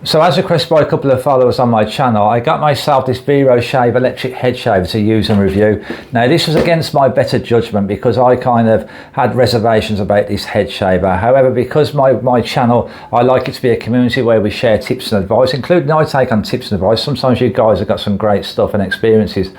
So as requested by a couple of followers on my channel, I got myself this Veroshave electric head shaver to use and review. Now this was against my better judgment because I kind of had reservations about this head shaver. However, because my channel, I like it to be a community where we share tips and advice, including I take on tips and advice. Sometimes you guys have got some great stuff and experiences.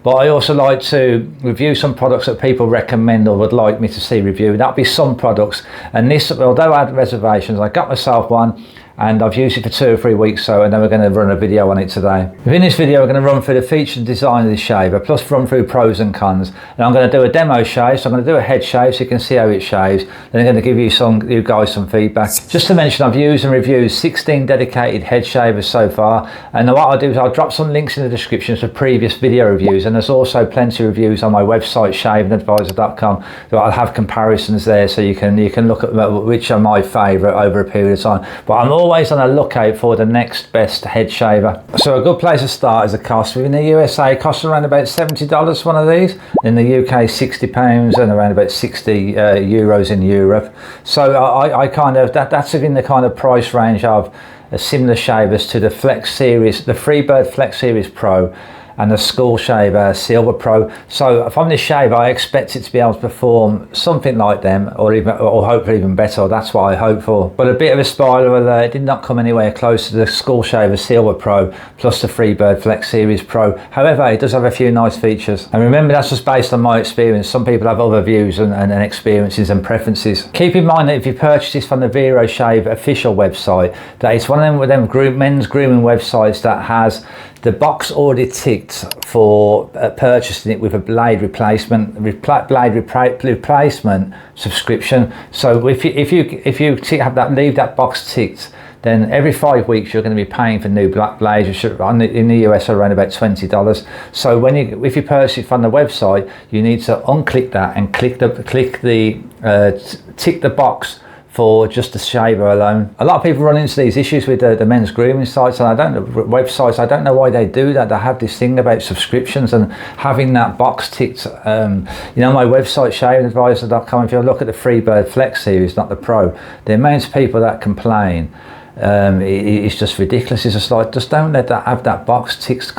But I also like to review some products that people recommend or would like me to see reviewed. That'll be some products. And this, although I had reservations, I got myself one and I've used it for 2 or 3 weeks, and then we're going to run a video on it today. Within this video, we're going to run through the features and design of this shaver, plus run through pros and cons. And I'm going to do a demo shave, so I'm going to do a head shave so you can see how it shaves. Then I'm going to give you guys some feedback. Just to mention, I've used and reviewed 16 dedicated head shavers so far. And what I'll do is I'll drop some links in the description for previous video reviews. And there's also plenty of reviews on my website, shavingadvisor.com. So I'll have comparisons there so you can look at which are my favourite over a period of time. But I'm always on a lookout for the next best head shaver. So a good place to start is the cost. Within the USA, it costs around about $70 one of these. In the UK, £60 and around about 60 euros in Europe. So I kind of, that's within the kind of price range of similar shavers to the Flex Series, the Freebird Flex Series Pro and the School Shaver Silver Pro. So from this shaver, I expect it to be able to perform something like them, or hopefully even better. That's what I hope for. But a bit of a spoiler alert, it did not come anywhere close to the School Shaver Silver Pro plus the Freebird Flex Series Pro. However, it does have a few nice features. And remember, that's just based on my experience. Some people have other views and experiences and preferences. Keep in mind that if you purchase this from the Veroshave official website, that it's one of them men's grooming websites that has the box already ticked for purchasing it with a blade replacement subscription. So if you leave that box ticked, then every 5 weeks you're going to be paying for new black blades, which in the US are around about $20. So if you purchase it from the website, you need to unclick that and tick the box for just the shaver alone. A lot of people run into these issues with the men's grooming sites, and I don't know why they do that. They have this thing about subscriptions and having that box ticked. You know, my website, shavingadvisor.com, if you look at the Freebird Flex series, not the Pro, the amount of people that complain, it's just ridiculous. It's just like, just don't let that have that box ticked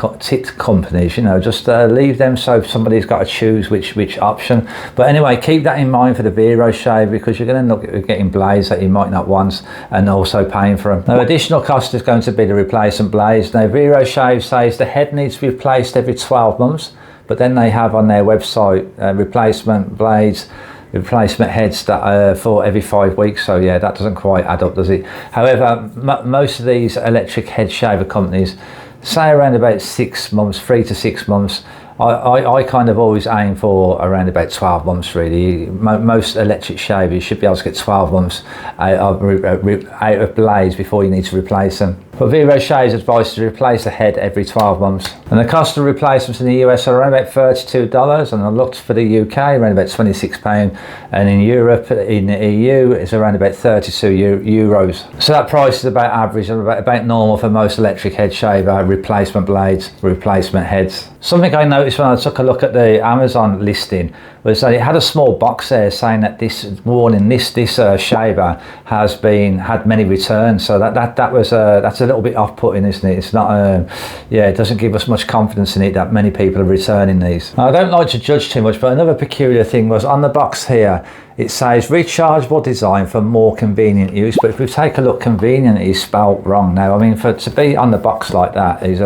companies, you know, just leave them so somebody's got to choose which option. But anyway, keep that in mind for the Veroshave, because you're going to end up getting blades that you might not want and also paying for them. Now, additional cost is going to be the replacement blades. Now, Veroshave says the head needs to be replaced every 12 months, but then they have on their website replacement blades, replacement heads that for every 5 weeks. So yeah, that doesn't quite add up, does it? However, most of these electric head shaver companies say around about 6 months, 3 to 6 months. I kind of always aim for around about 12 months really. Most electric shavers should be able to get 12 months out of blades before you need to replace them. But Veroshave's advice is to replace the head every 12 months. And the cost of replacements in the US are around about $32, and I looked for the UK around about £26, and in Europe, in the EU, it's around about 32 euros. So that price is about average and about normal for most electric head shaver replacement blades, replacement heads. Something I noticed when I took a look at the Amazon listing was that it had a small box there saying that this warning, this shaver has had many returns. So that's a little bit off-putting, isn't it? It's not, yeah, it doesn't give us much confidence in it that many people are returning these. Now, I don't like to judge too much, but another peculiar thing was on the box here, it says rechargeable design for more convenient use, but if we take a look, convenient is spelled wrong. Now, I mean, to be on the box like that is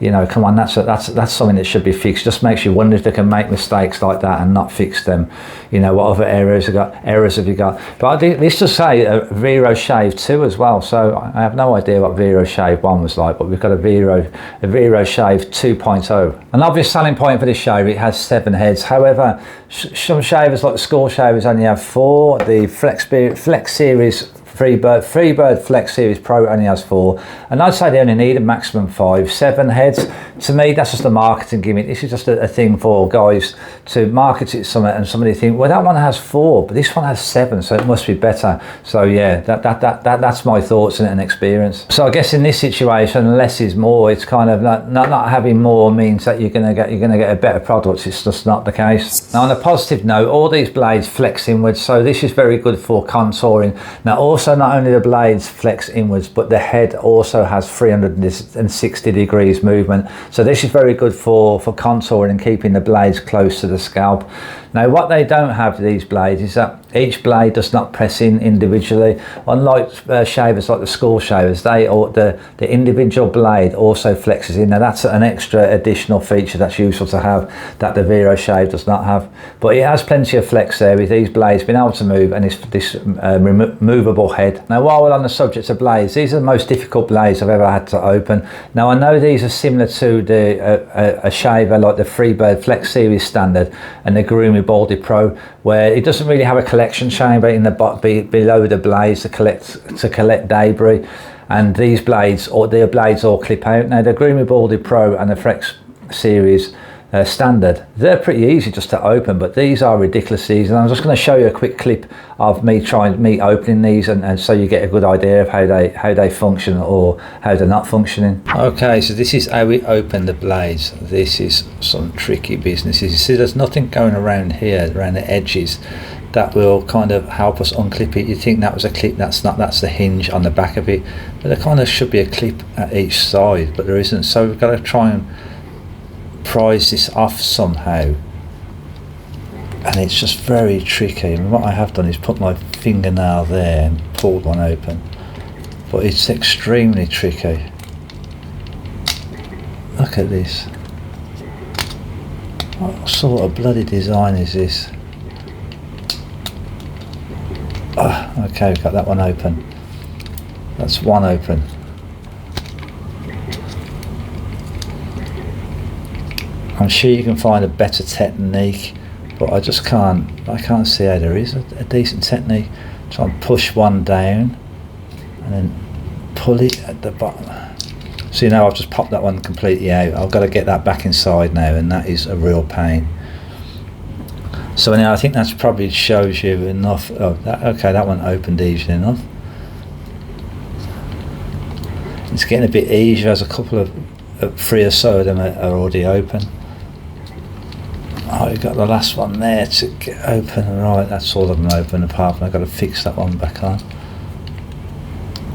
you know, come on, that's something that should be fixed. Just makes you wonder if they can make mistakes like that and not fix them. You know, what other errors have you got? But this does say Veroshave 2 as well, so I have no idea what Veroshave 1 was like, but we've got a Veroshave 2.0. An obvious selling point for this shaver, it has 7 heads. However, some shavers like the School Shavers only have 4. The Flex Series Freebird Flex Series Pro only has 4, and I'd say they only need a maximum 5. 7 heads, to me, that's just a marketing gimmick. This is just a thing for guys to market it somewhere, and somebody think, well, that one has 4, but this one has 7, so it must be better. So yeah, that's my thoughts and experience. So I guess in this situation, less is more. It's kind of not having more means that you're gonna get a better product. It's just not the case. Now, on a positive note, all these blades flex inwards, so this is very good for contouring. Now, also also not only the blades flex inwards, but the head also has 360 degrees movement. So this is very good for contouring and keeping the blades close to the scalp. Now what they don't have, these blades, is that each blade does not press in individually. Unlike shavers like the school shavers, the individual blade also flexes in. Now that's an extra additional feature that's useful to have that the Veroshave does not have. But it has plenty of flex there with these blades being able to move, and this movable head. Now while we're on the subject of blades, these are the most difficult blades I've ever had to open. Now I know these are similar to a shaver like the Freebird Flex Series Standard and the Grooming Baldy Pro, where it doesn't really have a collection chamber in the below the blades to collect debris, and these blades all clip out. Now the Grooming Baldy Pro and the Flex Series Standard, they're pretty easy just to open, but these are ridiculously easy. And I'm just going to show you a quick clip of me opening these, and so you get a good idea of how they function or how they're not functioning. Okay, so this is how we open the blades. This is some tricky business. You see there's nothing going around here, around the edges, that will kind of help us unclip it. You think that was a clip, that's not, that's the hinge on the back of it, but there kind of should be a clip at each side, but there isn't. So we've got to try and prise this off somehow, and it's just very tricky. And what I have done is put my fingernail there and pulled one open, but it's extremely tricky. Look at this. What sort of bloody design is this? Okay, we've got that one open. That's one open. I'm sure you can find a better technique, but I can't see how there is a decent technique. Try and push one down and then pull it at the bottom. So I've just popped that one completely out. I've got to get that back inside now, and that is a real pain. So anyhow, I think that probably shows you enough. Okay, that one opened easily enough. It's getting a bit easier as a couple of 3 or so of them are already open. Oh, you've got the last one there to get open. Right, that's all of them open, apart from I've got to fix that one back on.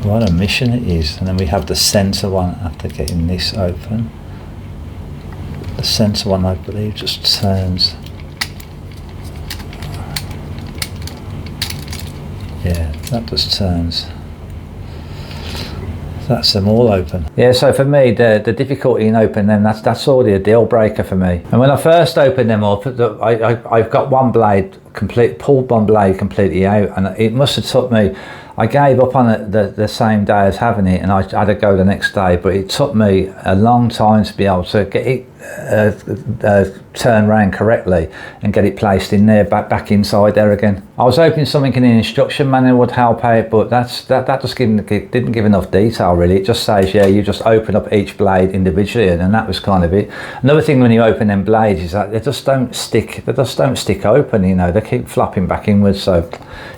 What a mission it is. And then we have the centre one after getting this open. The centre one, I believe, just turns. Yeah, that just turns. That's them all open. Yeah, so for me, the difficulty in opening them, that's already a deal breaker for me. And when I first opened them up, I've got one blade pulled one blade completely out, and it must have took me, I gave up on it the same day as having it, and I had to go the next day, but it took me a long time to be able to get it turn around correctly and get it placed in there, back inside there again. I was hoping something in the instruction manual would help out, but that just didn't give enough detail really. It just says, yeah, you just open up each blade individually, and that was kind of it. Another thing when you open them blades is that they just don't stick open, they keep flopping back inwards. So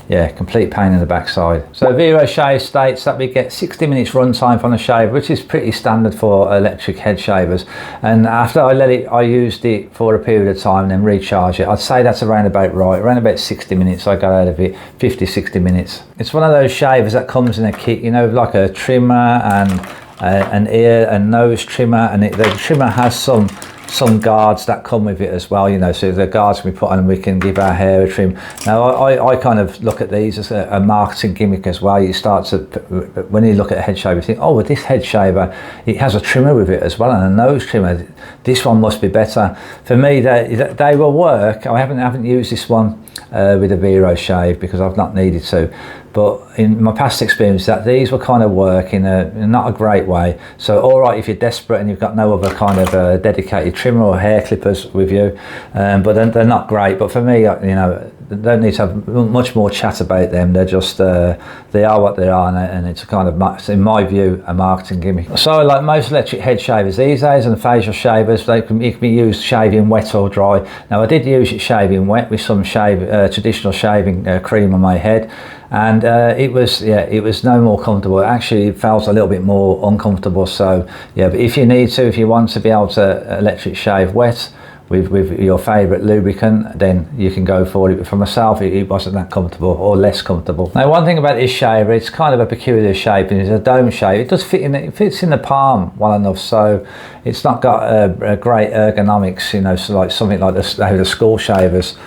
yeah, complete pain in the backside. So Veroshave states that we get 60 minutes runtime from the shaver, which is pretty standard for electric head shavers. And after I used it for a period of time and then recharge it, I'd say that's around about right. Around about 60 minutes I got out of it, 50-60 minutes. It's one of those shavers that comes in a kit, like a trimmer and an ear and nose trimmer, and the trimmer has some guards that come with it as well, so the guards can be put on and we can give our hair a trim. Now I kind of look at these as a marketing gimmick as well. You start to, when you look at a head shaver, you think, oh, with this head shaver, it has a trimmer with it as well, and a nose trimmer. This one must be better. For me, they will work. I haven't used this one with a Veroshave because I've not needed to. But in my past experience, that these will kind of work in not a great way. So all right if you're desperate and you've got no other kind of dedicated trimmer or hair clippers with you, but they're not great. But for me, don't need to have much more chat about them. They're just they are what they are, and it's a kind of, in my view, a marketing gimmick. So like most electric head shavers these days and facial shavers, it can be used shaving wet or dry. Now I did use it shaving wet with some traditional shaving cream on my head, and it was no more comfortable. Actually, it felt a little bit more uncomfortable. So yeah, but if you want to be able to electric shave wet, with your favourite lubricant, then you can go for it. But for myself, it wasn't that comfortable, or less comfortable. Now, one thing about this shaver, it's kind of a peculiar shape, and it's a dome shape. It does fit in, it fits in the palm well enough, so it's not got a great ergonomics, you know, so like something like this, how the school shavers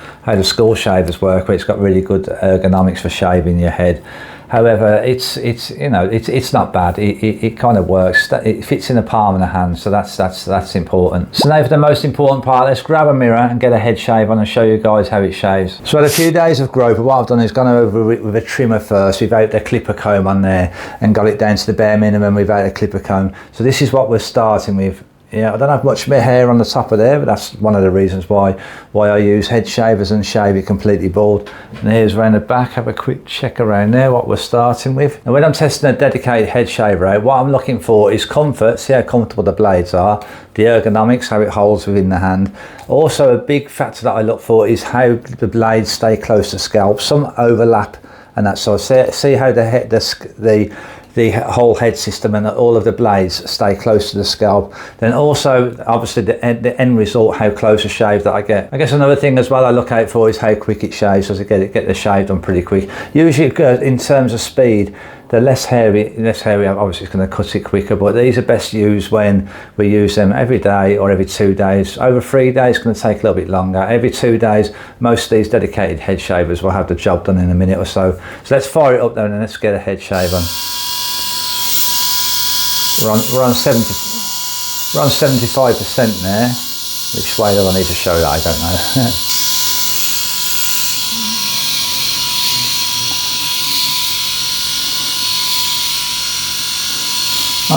work, where it's got really good ergonomics for shaving your head. However, it's you know, it's not bad. It kind of works. It fits in the palm of the hand, so that's important. So now for the most important part, let's grab a mirror and get a head shave on and show you guys how it shaves. So I had a few days of growth, but what I've done is gone over it with a trimmer first, without the clipper comb on there, and got it down to the bare minimum without a clipper comb. So this is what we're starting with. Yeah, I don't have much hair on the top of there, but that's one of the reasons why I use head shavers and shave it completely bald. And here's around the back, have a quick check around there, what we're starting with. And when I'm testing a dedicated head shaver out, what I'm looking for is comfort, see how comfortable the blades are, the ergonomics, how it holds within the hand. Also, a big factor that I look for is how the blades stay close to scalp. Some overlap, and that's so see how the whole head system and all of the blades stay close to the scalp. Then also, obviously, the end result, how close a shave that I get. I guess another thing as well I look out for is how quick it shaves, so to get the shave done pretty quick. Usually, in terms of speed, the less hairy, obviously it's going to cut it quicker, but these are best used when we use them every day or every 2 days. Over 3 days, it's going to take a little bit longer. Every 2 days, most of these dedicated head shavers will have the job done in a minute or so. So let's fire it up then and let's get a head shave on. We're on 75% there. Which way do I need to show that? I don't know.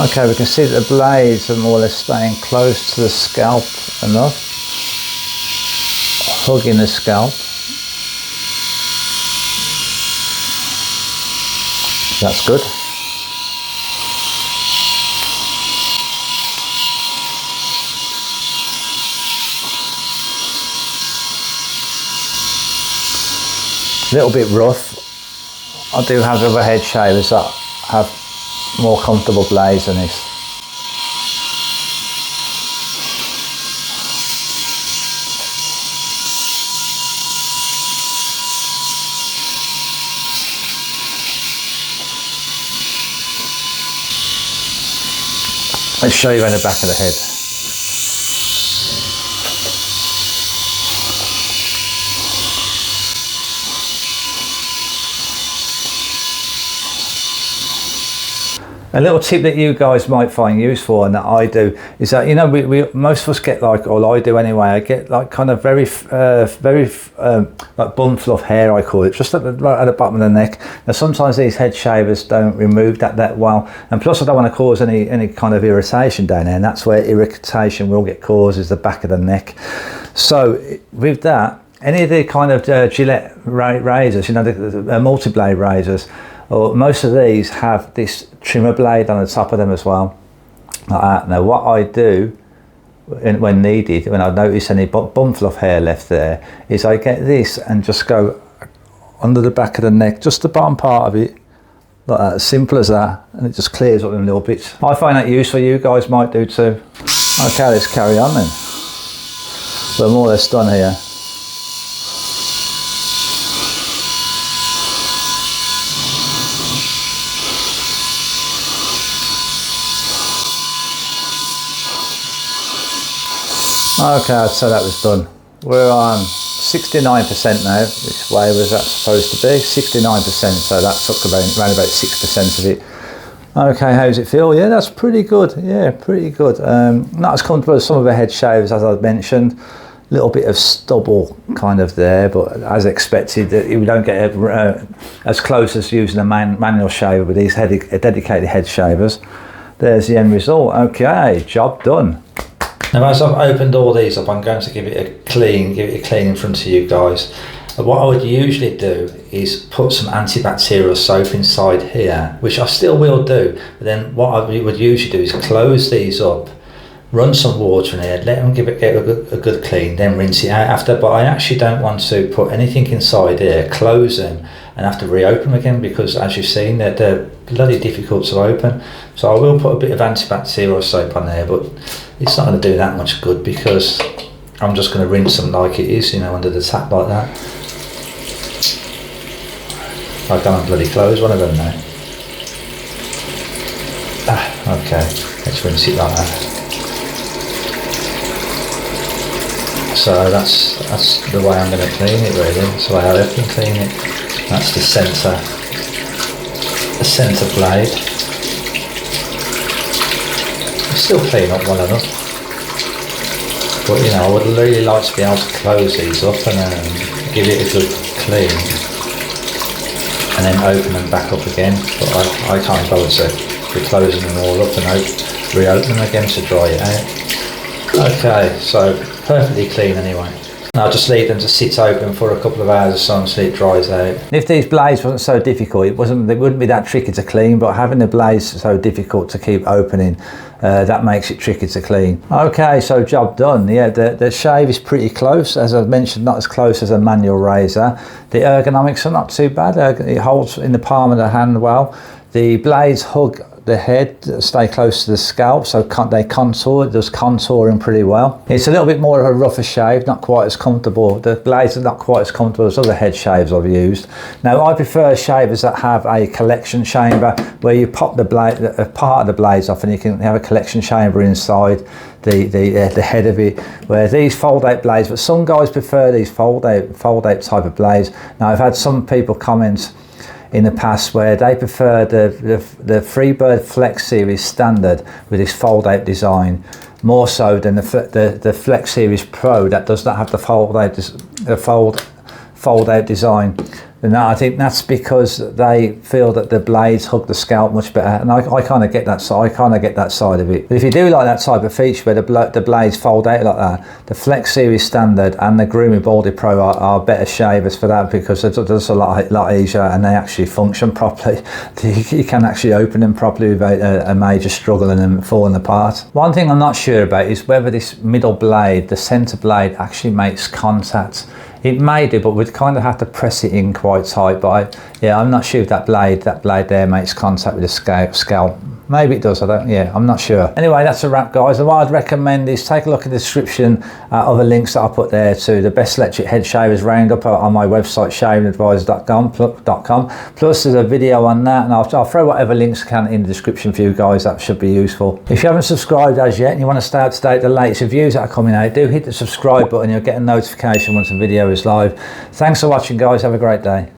Okay, we can see that the blades are more or less staying close to the scalp enough, hugging the scalp. That's good. A little bit rough. I do have other head shavers that have more comfortable blades than this. Let's show you around the back of the head. A little tip that you guys might find useful and that I do is that, you know, we most of us get like, or I do anyway, I get like kind of very like bun fluff hair, I call it, just at the bottom of the neck. Now sometimes these head shavers don't remove that well, and plus I don't want to cause any kind of irritation down there, and that's where irritation will get caused, is the back of the neck. So with that, any of the kind of Gillette razors, you know, the multi-blade razors, or most of these have this trimmer blade on the top of them as well, like that. Now what I do when needed, when I notice any bum fluff hair left there, is I get this and just go under the back of the neck, just the bottom part of it, like that, as simple as that, and it just clears up in little bits. I find that useful, you guys might do too. Okay, let's carry on then. We're more or less done here. Okay, so that was done. We're on 69% now. Which way was that supposed to be? 69%, so that took around about 6% of it. Okay, how does it feel? Yeah, that's pretty good. Yeah, pretty good. Not as comfortable as some of the head shavers, as I mentioned. A little bit of stubble kind of there, but as expected, you don't get as close as using a manual shaver with these dedicated head shavers. There's the end result. Okay, job done. Now, as I've opened all these up, I'm going to give it a clean in front of you guys. What I would usually do is put some antibacterial soap inside here, which I still will do, but then what I would usually do is close these up, run some water in here, let them get a good clean, then rinse it out after. But I actually don't want to put anything inside here, close them, and have to reopen them again, because as you've seen, they're bloody difficult to open. So I will put a bit of antibacterial soap on there, but it's not going to do that much good, because I'm just going to rinse them like it is, you know, under the tap like that. I can't bloody close one of them now. Okay, let's rinse it like that. So that's the way I'm going to clean it really. That's the way I often clean it. That's the centre blade. It's still clean up well enough. But you know, I would really like to be able to close these up and give it a good clean. And then open them back up again. But I can't bother to be closing them all up and reopen them again to dry it out. Okay, so perfectly clean anyway. And I'll just leave them to sit open for a couple of hours or so until it dries out. If these blades wasn't so difficult, they wouldn't be that tricky to clean, but having the blades so difficult to keep opening, that makes it tricky to clean. Okay, so job done. Yeah, the shave is pretty close, as I mentioned, not as close as a manual razor. The ergonomics are not too bad. It holds in the palm of the hand well. The blades hug the head, stay close to the scalp, so they contour. It does contouring pretty well. It's a little bit more of a rougher shave, not quite as comfortable. The blades are not quite as comfortable as other head shaves I've used. Now I prefer shavers that have a collection chamber where you pop the blade, a part of the blades off, and you can have a collection chamber inside the head of it, where these fold out blades, but some guys prefer these fold out type of blades. Now I've had some people comment in the past where they prefer the Freebird Flex Series Standard with this fold out design more so than the Flex Series Pro that does not have the fold out design. And I think that's because they feel that the blades hug the scalp much better, and I kind of get that side. I kind of get that side of it. But if you do like that type of feature where the blades fold out like that, the Flex Series Standard and the Grooming Baldy Pro are better shavers for that, because it's a lot easier and they actually function properly. You can actually open them properly without a major struggle and them falling apart. One thing I'm not sure about is whether this middle blade, the centre blade, actually makes contact. It may do, but we'd kind of have to press it in quite tight. But I'm not sure if that blade there makes contact with the scalp. Maybe it does, I'm not sure. Anyway, that's a wrap, guys. And what I'd recommend is take a look at the description of the links that I put there to the best electric head shavers roundup on my website, shavingadvisor.com. Plus there's a video on that, and I'll throw whatever links I can in the description for you guys. That should be useful. If you haven't subscribed as yet and you want to stay up to date with the latest reviews that are coming out, do hit the subscribe button. You'll get a notification once a video is live. Thanks for watching, guys. Have a great day.